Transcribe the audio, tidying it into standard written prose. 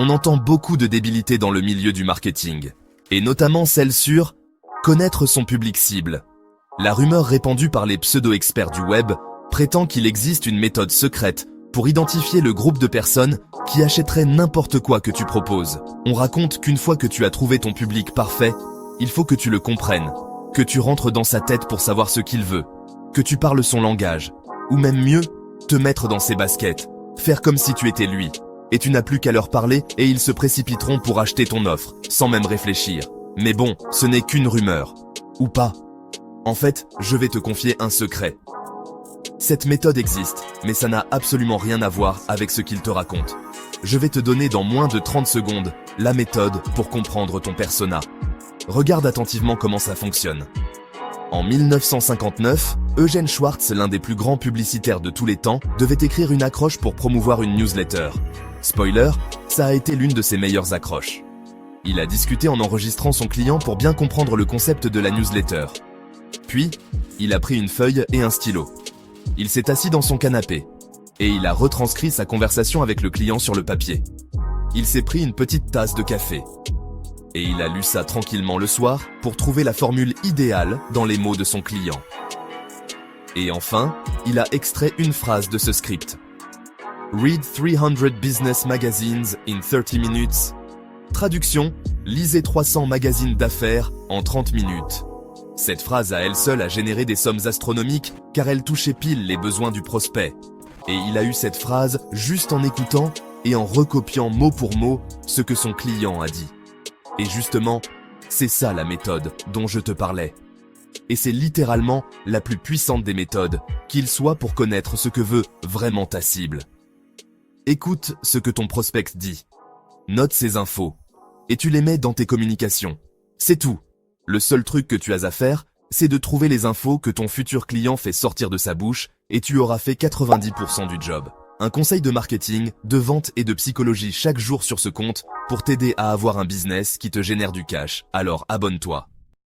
On entend beaucoup de débilités dans le milieu du marketing, et notamment celle sur connaître son public cible. La rumeur répandue par les pseudo-experts du web prétend qu'il existe une méthode secrète pour identifier le groupe de personnes qui achèteraient n'importe quoi que tu proposes. On raconte qu'une fois que tu as trouvé ton public parfait, il faut que tu le comprennes, que tu rentres dans sa tête pour savoir ce qu'il veut, que tu parles son langage, ou même mieux, te mettre dans ses baskets, faire comme si tu étais lui. Et tu n'as plus qu'à leur parler et ils se précipiteront pour acheter ton offre, sans même réfléchir. Mais bon, ce n'est qu'une rumeur. Ou pas. En fait, je vais te confier un secret. Cette méthode existe, mais ça n'a absolument rien à voir avec ce qu'il te raconte. Je vais te donner dans moins de 30 secondes la méthode pour comprendre ton persona. Regarde attentivement comment ça fonctionne. En 1959, Eugène Schwartz, l'un des plus grands publicitaires de tous les temps, devait écrire une accroche pour promouvoir une newsletter. Spoiler, ça a été l'une de ses meilleures accroches. Il a discuté en enregistrant son client pour bien comprendre le concept de la newsletter. Puis, il a pris une feuille et un stylo. Il s'est assis dans son canapé et il a retranscrit sa conversation avec le client sur le papier. Il s'est pris une petite tasse de café et il a lu ça tranquillement le soir pour trouver la formule idéale dans les mots de son client. Et enfin, il a extrait une phrase de ce script. Read 300 business magazines in 30 minutes. Traduction, lisez 300 magazines d'affaires en 30 minutes. Cette phrase à elle seule a généré des sommes astronomiques car elle touchait pile les besoins du prospect. Et il a eu cette phrase juste en écoutant et en recopiant mot pour mot ce que son client a dit. Et justement, c'est ça la méthode dont je te parlais. Et c'est littéralement la plus puissante des méthodes, qu'il soit pour connaître ce que veut vraiment ta cible. Écoute ce que ton prospect dit. Note ces infos. Et tu les mets dans tes communications. C'est tout. Le seul truc que tu as à faire, c'est de trouver les infos que ton futur client fait sortir de sa bouche et tu auras fait 90% du job. Un conseil de marketing, de vente et de psychologie chaque jour sur ce compte pour t'aider à avoir un business qui te génère du cash. Alors abonne-toi.